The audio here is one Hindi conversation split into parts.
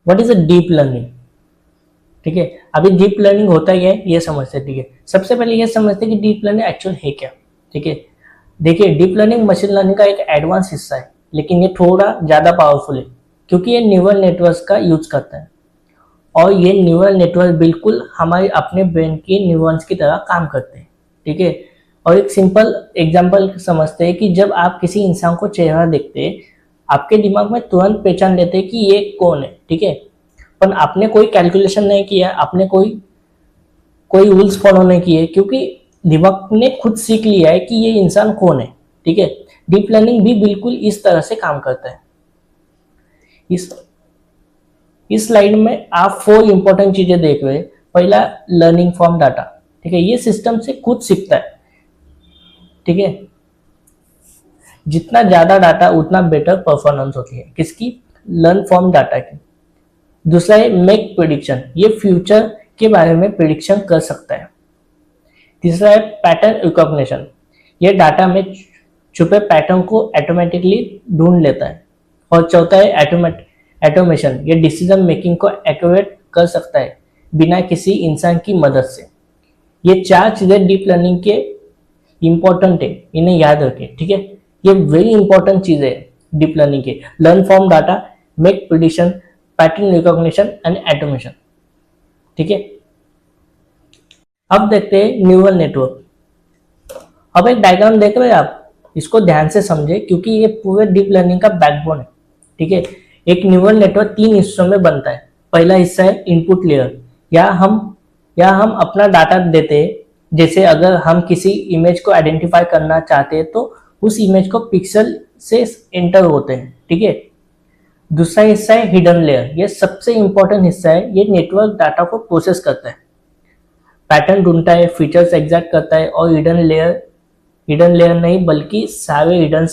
What is a deep learning. ठीक है, अभी डीप लर्निंग होता ही है ये समझते हैं। ठीक है, सबसे पहले ये समझते हैं कि डीप लर्निंग एक्चुअल है क्या। ठीक है, देखिए डीप लर्निंग मशीन लर्निंग का एक एडवांस हिस्सा है, लेकिन ये थोड़ा ज़्यादा पावरफुल है क्योंकि ये न्यूरल नेटवर्क का यूज करता है। और ये न्यूरल नेटवर्क बिल्कुल हमारे अपने ब्रेन के न्यूरॉन्स की तरह काम करते हैं। ठीक है, और एक सिंपल एग्जांपल समझते हैं कि जब आप किसी इंसान को चेहरा देखते हैं, आपके दिमाग में तुरंत पहचान लेते हैं कि ये कौन है। ठीक है, पर आपने कोई कैलकुलेशन नहीं किया, आपने कोई कोई रूल्स फॉलो नहीं किए, क्योंकि दिमाग ने खुद सीख लिया है कि ये इंसान कौन है। ठीक है, डीप लर्निंग भी बिल्कुल इस तरह से काम करता है। इस स्लाइड में आप 4 इंपॉर्टेंट चीजें देख रहे हैं। पहला, लर्निंग फ्रॉम डाटा। ठीक है, ये सिस्टम से खुद सीखता है। ठीक है, जितना ज्यादा डाटा उतना बेटर परफॉर्मेंस होती है। किसकी? लर्न फ्रॉम डाटा की। दूसरा है मेक प्रिडिक्शन, ये फ्यूचर के बारे में प्रिडिक्शन कर सकता है। तीसरा है पैटर्न रिकॉग्निशन, ये डाटा में छुपे पैटर्न को ऑटोमेटिकली ढूंढ लेता है। और चौथा है ऑटोमेशन, ये डिसीजन मेकिंग को एक्यूरेट कर सकता है बिना किसी इंसान की मदद से। ये 4 चीजें डीप लर्निंग के इंपॉर्टेंट है, इन्हें याद रखें। ठीक है, ये वेरी इंपॉर्टेंट चीजें है डीप लर्निंग के। Learn from data, make prediction, pattern recognition and automation. ठीक है, अब देखते हैं न्यूरल नेटवर्क। अब एक डायग्राम देख रहे हैं आप, इसको ध्यान से समझे क्योंकि ये पूरे डीप लर्निंग का बैकबोन है। ठीक है, एक न्यूरल नेटवर्क 3 हिस्सों में बनता है। पहला हिस्सा है इनपुट लेयर, या हम अपना डाटा देते हैं। जैसे अगर हम किसी इमेज को आइडेंटिफाई करना चाहते हैं तो उस इमेज को पिक्सल से एंटर होते हैं। ठीक है, दूसरा हिस्सा है हिडन लेयर, ये सबसे इंपॉर्टेंट हिस्सा है। ये नेटवर्क डाटा को प्रोसेस करता है, पैटर्न ढूंढता है, फीचर्स एग्जैक्ट करता है। और हिडन लेयर नहीं बल्कि सारे हिडन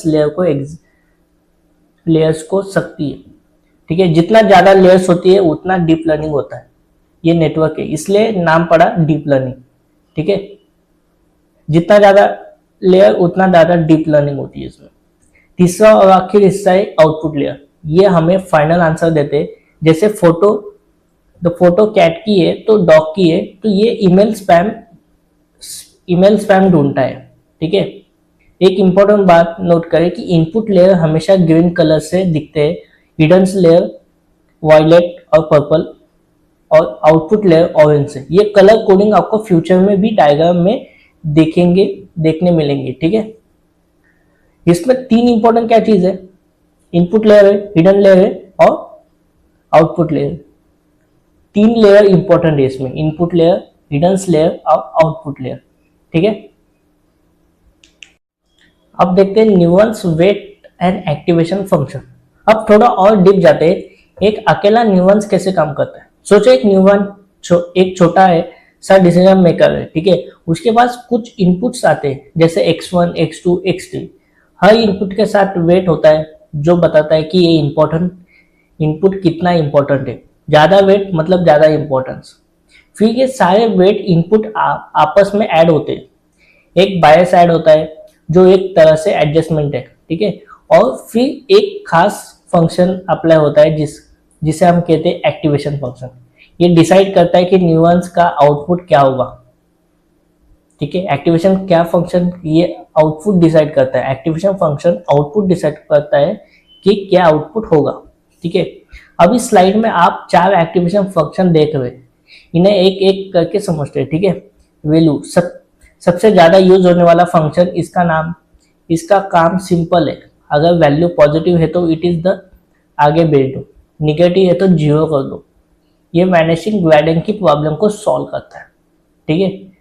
लेयर्स को सकती है। ठीक है, जितना ज्यादा लेयर्स होती है उतना डीप लर्निंग होता है। ये नेटवर्क है, इसलिए नाम पड़ा डीप लर्निंग। ठीक है, जितना ज्यादा लेयर उतना ज्यादा डीप लर्निंग होती है इसमें। तीसरा और आखिर हिस्सा है आउटपुट लेयर, ये हमें फाइनल आंसर देते हैं। जैसे फोटो कैट की है तो डॉग की है, तो ये ईमेल स्पैम ढूंढता है। ठीक है, एक इंपॉर्टेंट बात नोट करें कि इनपुट लेयर हमेशा ग्रीन कलर से दिखते हैं, हिडन लेयर वायलेट और पर्पल, और आउटपुट लेयर ऑरेंज से। ये कलर कोडिंग आपको फ्यूचर में भी डायग्राम में देखने मिलेंगे। ठीक है, इसमें 3 इंपॉर्टेंट क्या चीज है? इनपुट लेयर है, हिडन लेयर है और आउटपुट लेयर। 3 लेयर इंपॉर्टेंट है इसमें, इनपुट लेयर, हिडन लेयर और आउटपुट लेयर। ठीक है, अब देखते हैं neurons weight and activation function. अब थोड़ा और डीप जाते हैं, एक अकेला न्यूरॉन्स कैसे काम करता है। सोचो एक न्यूरॉन एक छोटा है सा डिसीजन मेकर है। ठीक है, उसके पास कुछ इनपुट्स आते हैं जैसे x1, x2, x3। हर इनपुट के साथ वेट होता है जो बताता है कि ये इनपुट कितना इंपॉर्टेंट है। ज्यादा वेट मतलब ज्यादा इंपॉर्टेंस। फिर ये सारे वेट इनपुट आपस में ऐड होते हैं, एक बायस ऐड होता है जो एक तरह से एडजस्टमेंट है। ठीक है, और फिर एक खास फंक्शन अप्लाई होता है जिसे हम कहते हैं एक्टिवेशन फंक्शन। ये डिसाइड करता है कि न्यूरॉन्स का आउटपुट क्या होगा। ठीक है, एक्टिवेशन क्या फंक्शन, ये आउटपुट डिसाइड करता है। एक्टिवेशन फंक्शन आउटपुट डिसाइड करता है कि क्या आउटपुट होगा। ठीक है, अब इस स्लाइड में आप 4 एक्टिवेशन फंक्शन देख रहे हैं, इन्हें एक एक करके समझते हैं। ठीक है, वैल्यू सबसे ज्यादा यूज होने वाला फंक्शन, इसका काम सिंपल है। अगर वैल्यू पॉजिटिव है तो इट इज द आगे भेज दो, निगेटिव है तो 0 कर दो। ये वैनिशिंग ग्रेडियंट की प्रॉब्लम को सॉल्व करता है। ठीक है,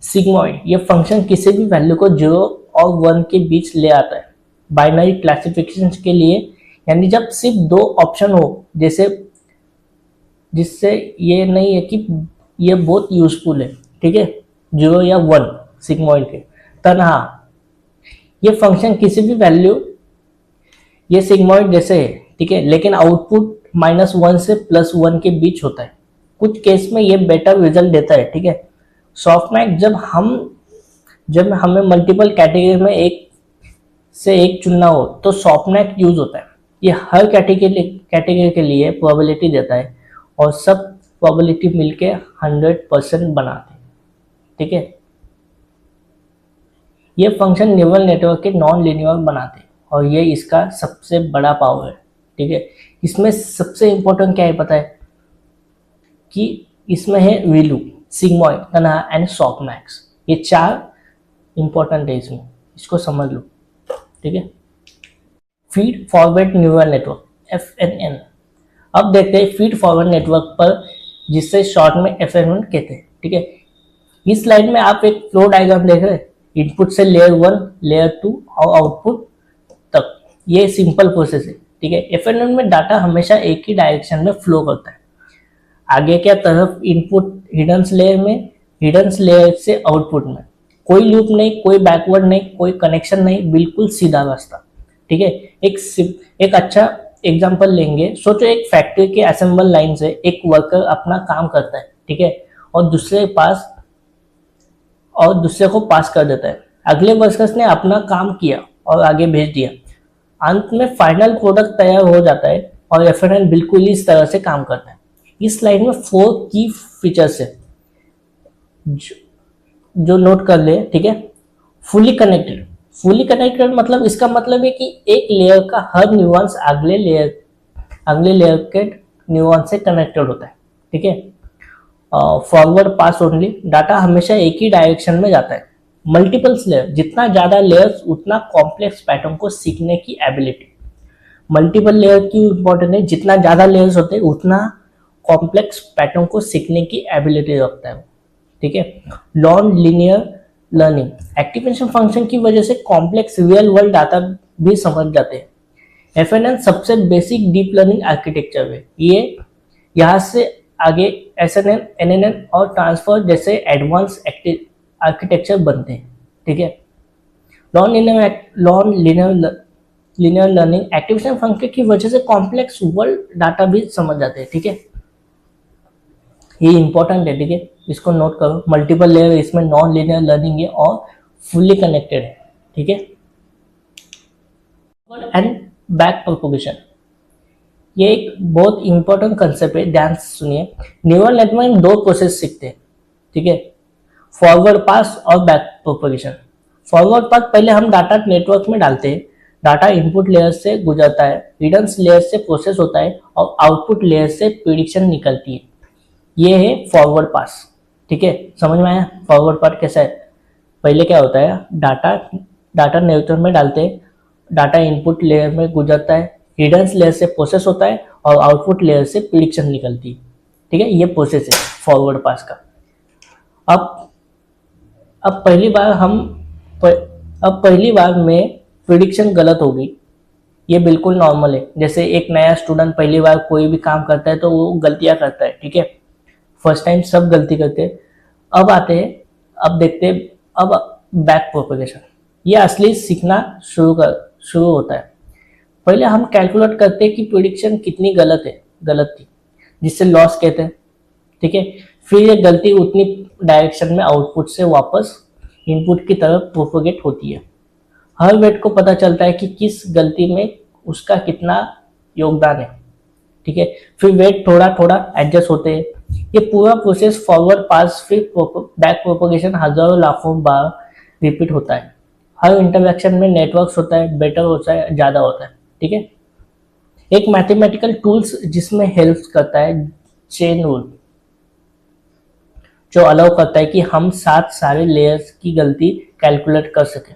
सिग्मॉइड, ये फंक्शन किसी भी वैल्यू को 0 और 1 के बीच ले आता है बाइनरी क्लासिफिकेशन के लिए, यानी जब सिर्फ 2 ऑप्शन हो, जिससे ये नहीं है कि ये बहुत यूजफुल है। ठीक है, 0 या 1 सिग्मॉइड के तनहा। ये फंक्शन किसी भी वैल्यू, ये सिग्मॉइड जैसे है। ठीक है, लेकिन आउटपुट -1 से +1 के बीच होता है। कुछ केस में ये बेटर रिजल्ट देता है। ठीक है, सॉफ्टमैक्स जब हमें मल्टीपल कैटेगरी में एक से एक चुनना हो तो सॉफ्टमैक्स यूज होता है। ये हर कैटेगरी के लिए प्रोबेबिलिटी देता है और सब प्रोबेबिलिटी मिलके 100% बनाते हैं, ठीक है। ये फंक्शन न्यूरल नेटवर्क के नॉन लीनियर बनाते हैं और ये इसका सबसे बड़ा पावर है, ठीक है। इसमें सबसे इंपॉर्टेंट क्या है पता है कि इसमें है वीलू, सिग्मॉइड, तनहा एंड सॉफ्टमैक्स। ये 4 इंपॉर्टेंट है इसमें, इसको समझ लो, ठीक है। Feed forward neural network FNN। अब देखते हैं फीड फॉरवर्ड नेटवर्क पर, जिससे शॉर्ट में FNN कहते हैं, ठीक है। इस स्लाइड में आप एक फ्लो डायग्राम देख रहे हैं, इनपुट से लेयर 1, लेयर 2 और आउटपुट तक। ये सिंपल प्रोसेस है, ठीक है। FNN में डाटा हमेशा एक ही डायरेक्शन में फ्लो करता है, आगे क्या तरफ इनपुट हिडन लेयर में, हिडन लेयर से आउटपुट में। कोई लूप नहीं, कोई बैकवर्ड नहीं, कोई कनेक्शन नहीं, बिल्कुल सीधा रास्ता, ठीक है। एक अच्छा एग्जांपल लेंगे। सोचो एक फैक्ट्री के असेंबल लाइन से एक वर्कर अपना काम करता है, ठीक है, और दूसरे को पास कर देता है। अगले वर्कर्स ने अपना काम किया और आगे भेज दिया। अंत में फाइनल प्रोडक्ट तैयार हो जाता है और FNN बिल्कुल इस तरह से काम करता है। इस स्लाइड में 4 की फीचर्स है जो नोट कर ले, ठीक है। फुली कनेक्टेड मतलब इसका मतलब है कि एक लेयर का हर न्यूरॉन्स अगले लेयर के न्यूरॉन से कनेक्टेड होता है, ठीक है। फॉरवर्ड पास ओनली, डाटा हमेशा एक ही डायरेक्शन में जाता है। मल्टीपल्स लेयर, जितना ज्यादा लेयर्स उतना कॉम्प्लेक्स पैटर्न को सीखने की एबिलिटी। मल्टीपल लेयर क्यों इंपॉर्टेंट है? जितना ज्यादा लेयर्स होते हैं उतना कॉम्प्लेक्स पैटर्न को सीखने की एबिलिटी रखता है, ठीक है। Non linear learning, activation function की वजह से कॉम्प्लेक्स रियल वर्ल्ड डाटा भी समझ जाते हैं। FNN सबसे बेसिक डीप लर्निंग आर्किटेक्चर है। ये यहाँ से आगे SNN, NNN और ट्रांसफर जैसे एडवांस आर्किटेक्चर बनते हैं, ठीक है। Non linear learning, activation function की वजह से कॉम्प्लेक्स वर्ल्ड डाटा भी समझ जाते हैं, ठीक है। ये इंपॉर्टेंट है, ठीक है, इसको नोट करो। मल्टीपल लेयर, इसमें नॉन लीनियर लर्निंग है और फुल्ली कनेक्टेड है, ठीक है। एंड बैक प्रोपगेशन, ये एक बहुत इंपॉर्टेंट कंसेप्ट है, ध्यान से सुनिए। न्यूरल नेटवर्क में 2 प्रोसेस सीखते हैं, ठीक है, फॉरवर्ड पास और बैक प्रोपगेशन। फॉरवर्ड पास पहले हम डाटा नेटवर्क में डालते हैं, डाटा इनपुट लेयर से गुजरता है, हिडन लेयर से प्रोसेस होता है और आउटपुट लेयर से प्रेडिक्शन निकलती है। ये है फॉरवर्ड पास, ठीक है। समझ में आया फॉरवर्ड पास कैसा है? पहले क्या होता है, डाटा नेटवर्क में डालते हैं, डाटा इनपुट लेयर में गुजरता है, हिडन लेयर से प्रोसेस होता है और आउटपुट लेयर से प्रेडिक्शन निकलती है, ठीक है। ये प्रोसेस है फॉरवर्ड पास का। अब पहली बार में प्रेडिक्शन गलत होगी, ये बिल्कुल नॉर्मल है। जैसे एक नया स्टूडेंट पहली बार कोई भी काम करता है तो वो गलतियां करता है, ठीक है। फर्स्ट टाइम सब गलती करते हैं। अब देखते हैं अब बैक प्रोपगेशन। ये असली सीखना शुरू होता है। पहले हम कैलकुलेट करते हैं कि प्रेडिक्शन कितनी गलत थी, जिससे लॉस कहते हैं, ठीक है। फिर ये गलती उतनी डायरेक्शन में आउटपुट से वापस इनपुट की तरफ प्रोपगेट होती है। हर वेट को पता चलता है कि किस गलती में उसका कितना योगदान है, ठीक है। फिर वेट थोड़ा एडजस्ट होते हैं। ये पूरा प्रोसेस फॉरवर्ड पास फिर बैक प्रोपगेशन हजारों लाखों बार रिपीट होता है। हर इंटरैक्शन में नेटवर्क्स होता है, बेटर होता है, ज़्यादा होता है, ठीक है। एक मैथमेटिकल टूल्स जिसमें हेल्प करता है चेन रूल, जो अलाउ करता है कि हम 7 सारे लेयर्स की गलती कैलकुलेट कर सकें।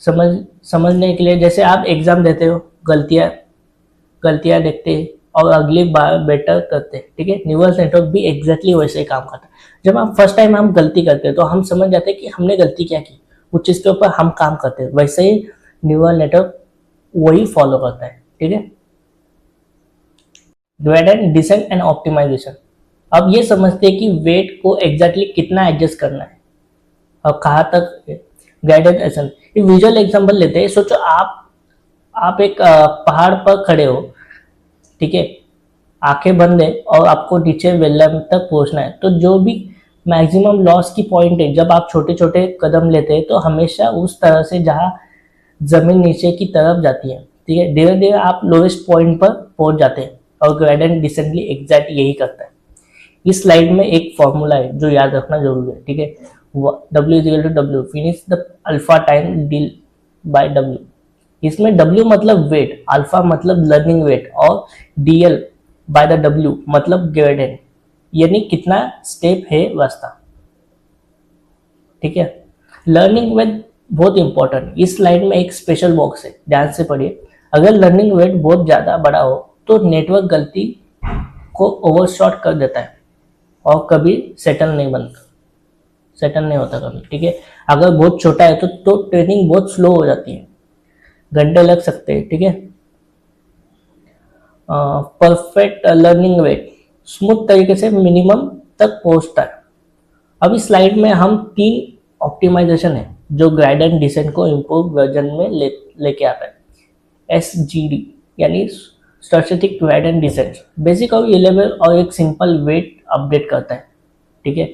समझने के लिए, जैसे आप एग्जाम देते हो, गलतियां देखते हैं और अगली बार बेटर करते हैं, ठीक है। न्यूरल नेटवर्क भी एग्जैक्टली वैसे ही काम करता है। जब हम फर्स्ट टाइम हम गलती करते हैं तो हम समझ जाते हैं कि हमने गलती क्या की, उस चीज के ऊपर हम काम करते हैं। वैसे ही न्यूरल नेटवर्क वही फॉलो करता है, ठीक है। Gradient descent and optimization. अब ये समझते हैं कि वेट को एग्जैक्टली कितना एडजस्ट करना है और कहाँ तक ग्रेडिएंट डिसेंट। ये विजुअल एग्जांपल लेते हैं। सोचो आप एक पहाड़ पर खड़े हो, ठीक है, आंखें बंद है और आपको नीचे वेलम तक पहुंचना है। तो जो भी मैक्सिमम लॉस की पॉइंट है, जब आप छोटे छोटे कदम लेते हैं तो हमेशा उस तरह से जहां जमीन नीचे की तरफ जाती है, ठीक है, धीरे धीरे आप लोएस्ट पॉइंट पर पहुंच जाते हैं और ग्रेडियंट डिसेंटली एग्जैक्ट यही करता है। इस स्लाइड में एक फॉर्मूला है जो याद रखना जरूरी है, ठीक है, W is equal to W finish the alpha time D by W. इसमें W मतलब वेट, अल्फा मतलब लर्निंग वेट और DL बाय द W मतलब ग्रेडियंट, यानी कितना स्टेप है रास्ता, ठीक है। लर्निंग वेट बहुत इंपॉर्टेंट, इस स्लाइड में एक स्पेशल बॉक्स है, ध्यान से पढ़िए। अगर लर्निंग वेट बहुत ज्यादा बड़ा हो तो नेटवर्क गलती को ओवरशॉट कर देता है और कभी सेटल नहीं होता कभी, ठीक है। अगर बहुत छोटा है तो ट्रेनिंग बहुत स्लो हो जाती है, घंटे लग सकते हैं, ठीक है। परफेक्ट लर्निंग वेट स्मूथ तरीके से मिनिमम तक पहुंचता है। अब इस स्लाइड में हम 3 ऑप्टिमाइजेशन है जो ग्रेडियंट डिसेंट को इम्प्रूव वर्जन में लेके आता है। SGD यानी स्टैटिस्टिक ग्रेडियंट डिसेंट, बेसिक और लेवल और एक सिंपल वेट अपडेट करता है, ठीक है।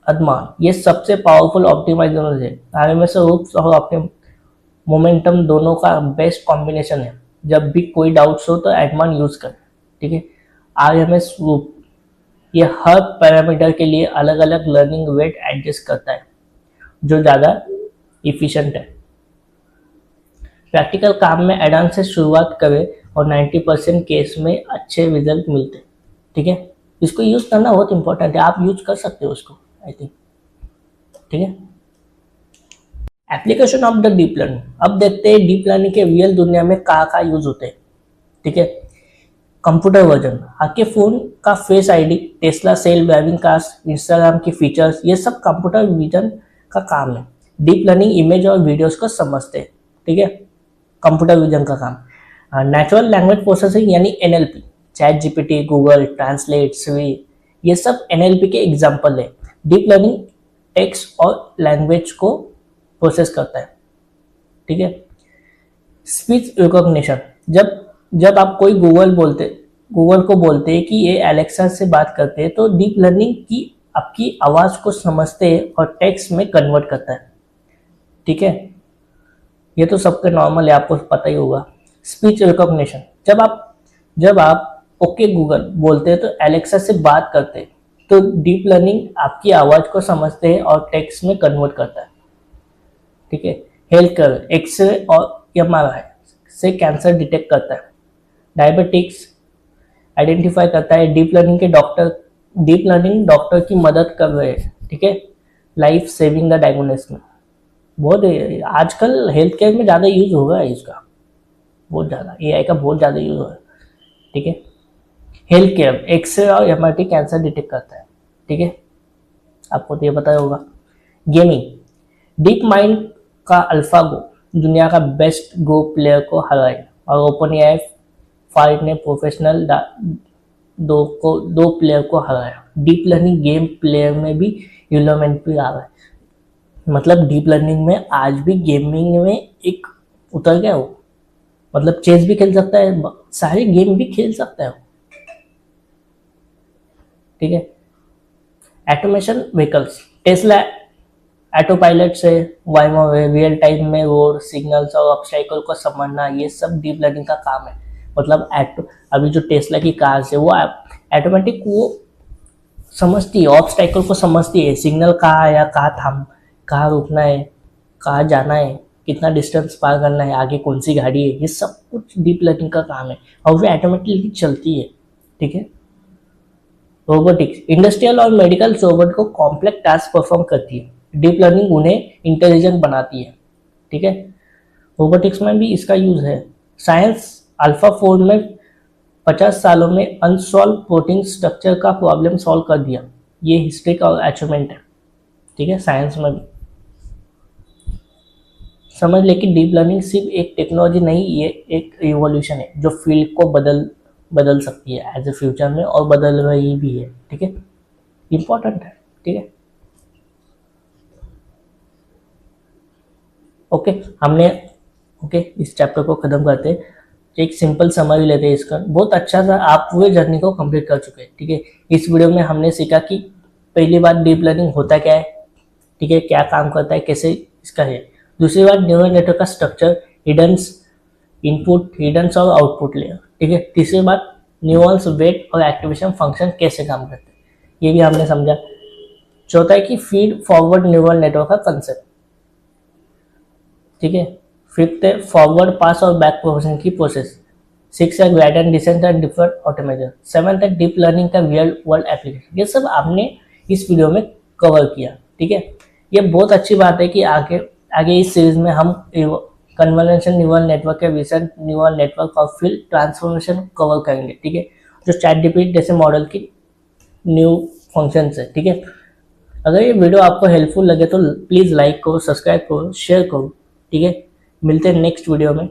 अदमान, ये सबसे पावरफुल ऑप्टिमाइजेशन है। RMS रूप्स और मोमेंटम दोनों का बेस्ट कॉम्बिनेशन है। जब भी कोई डाउट्स हो तो एडमान यूज कर, ठीक है। RMS रूप ये हर पैरामीटर के लिए अलग अलग लर्निंग वेट एडजस्ट करता है जो ज़्यादा इफिशिएंट है। प्रैक्टिकल काम में एडवांस से शुरुआत करें और 90% केस में अच्छे रिजल्ट मिलते हैं, ठीक है। इसको यूज करना बहुत इंपॉर्टेंट है, आप यूज कर सकते हो उसको, आई थिंक, ठीक है। Application of the deep learning, अब देखते हैं डीप लर्निंग के रियल दुनिया में कहाँ यूज होते हैं, ठीक है। कंप्यूटर वर्जन, आपके फोन का face ID, Tesla self driving cars, Instagram की फीचर्स, ये सब कंप्यूटर विजन का काम है। डीप लर्निंग इमेज और वीडियोस को समझते हैं, ठीक है, कंप्यूटर विजन का काम। नेचुरल लैंग्वेज प्रोसेसिंग यानी NLP, chat GPT, Google translate, स्वी, ये सब NLP के एग्जाम्पल है। डीप लर्निंग टेक्स्ट और लैंग्वेज को प्रोसेस करता है, ठीक है। स्पीच रिकॉग्निशन, जब आप कोई गूगल को बोलते हैं कि ये एलेक्सा से बात करते हैं तो डीप लर्निंग की आपकी आवाज को समझते हैं और टेक्स्ट में कन्वर्ट करता है, ठीक है। ये तो सबके नॉर्मल है, आपको पता ही होगा। स्पीच रिकॉग्निशन, जब आप ओके गूगल बोलते हैं तो एलेक्सा से बात करते हैं तो डीप लर्निंग आपकी आवाज को समझते हैं और टेक्स्ट में कन्वर्ट करता है, ठीक है। हेल्थ केयर, एक्सरे और MRI से कैंसर डिटेक्ट करता है। डायबिटिक्स आइडेंटिफाई करता है। डीप लर्निंग डॉक्टर की मदद कर रहे हैं, ठीक है, लाइफ सेविंग द डायग्नोसिस में। बहुत आजकल हेल्थ केयर में ज़्यादा यूज होगा इसका, बहुत ज़्यादा AI का बहुत ज़्यादा यूज होगा, ठीक है। हेल्थ केयर, एक्सरे और MRI कैंसर डिटेक्ट करता है, ठीक है, आपको तो ये पता होगा। गेमिंग, डीप माइंड का अल्फागो दुनिया का बेस्ट गो प्लेयर को हराया और OpenAI फाइट ने प्रोफेशनल 2 प्लेयर को हराया। डीप लर्निंग गेम प्लेयर में भी डेवलपमेंट भी आ रहा है, मतलब डीप लर्निंग में आज भी गेमिंग में एक उतर गया हो, मतलब चेस भी खेल सकता है, सारे गेम भी खेल सकता है, ठीक है। Automation vehicles, Tesla auto pilot से वाइमो रियल टाइम में रोड सिग्नल्स और ऑब्स्टेकल को समझना, ये सब डीप लर्निंग का काम है। मतलब अभी जो टेस्ला की कार है वो ऑटोमेटिक वो समझती है, ऑब्स्टेकल को समझती है, सिग्नल कहाँ है या कहाँ रुकना है, कहाँ जाना है, कितना डिस्टेंस पार करना है, आगे कौन सी गाड़ी है, ये सब कुछ डीप लर्निंग का काम है और वो ऑटोमेटिकली चलती है, ठीक है। रोबोटिक्स, इंडस्ट्रियल और मेडिकल रोबोट को कॉम्प्लेक्स टास्क परफॉर्म करती है, डीप लर्निंग उन्हें इंटेलिजेंट बनाती है, ठीक है। रोबोटिक्स में भी इसका यूज है। साइंस, अल्फाफोर्ड में 50 सालों में अनसॉल्व प्रोटीन स्ट्रक्चर का प्रॉब्लम सॉल्व कर दिया, ये हिस्ट्री का अचीवमेंट है, ठीक है। साइंस में भी समझ ले कि डीप लर्निंग सिर्फ एक टेक्नोलॉजी नहीं, ये एक रिवॉल्यूशन है जो फील्ड को बदल सकती है एज ए फ्यूचर में और बदल रही भी है, ठीक है, इंपॉर्टेंट है, ठीक है। ओके, इस चैप्टर को खत्म करते हैं, एक सिंपल समरी लेते हैं इसका, बहुत अच्छा सा आप पूरे जर्नी को कंप्लीट कर चुके हैं, ठीक है। इस वीडियो में हमने सीखा कि पहली बात डीप लर्निंग होता क्या है, ठीक है, क्या काम करता है, कैसे इसका है। दूसरी बात न्यूरल नेटवर्क का स्ट्रक्चर, हिडन्स इनपुट, हिडन्स और आउटपुट लेयर, ठीक है। तीसरी बात, न्यूरल्स वेट और एक्टिवेशन फंक्शन कैसे काम करते हैं, ये भी हमने समझा। चौथा है कि फीड फॉरवर्ड न्यूरल नेटवर्क का कंसेप्ट, ठीक है। फिफ्थ है फॉरवर्ड पास और बैक प्रोसेसिंग की प्रोसेस। सिक्स है gradient descent and different optimiser. Seventh है डीप लर्निंग का रियल वर्ल्ड एप्लीकेशन। ये सब आपने इस वीडियो में कवर किया, ठीक है। ये बहुत अच्छी बात है कि आगे आगे इस सीरीज में हम कन्वोल्यूशन न्यूरल नेटवर्क के रिसेंट न्यूरल नेटवर्क और फिर ट्रांसफॉर्मेशन कवर करेंगे, ठीक है, जो चैटजीपीटी जैसे मॉडल की न्यू फंक्शंस है, ठीक है। अगर ये वीडियो आपको हेल्पफुल लगे तो प्लीज़ लाइक करो, सब्सक्राइब करो, शेयर करो, ठीक है। मिलते हैं नेक्स्ट वीडियो में।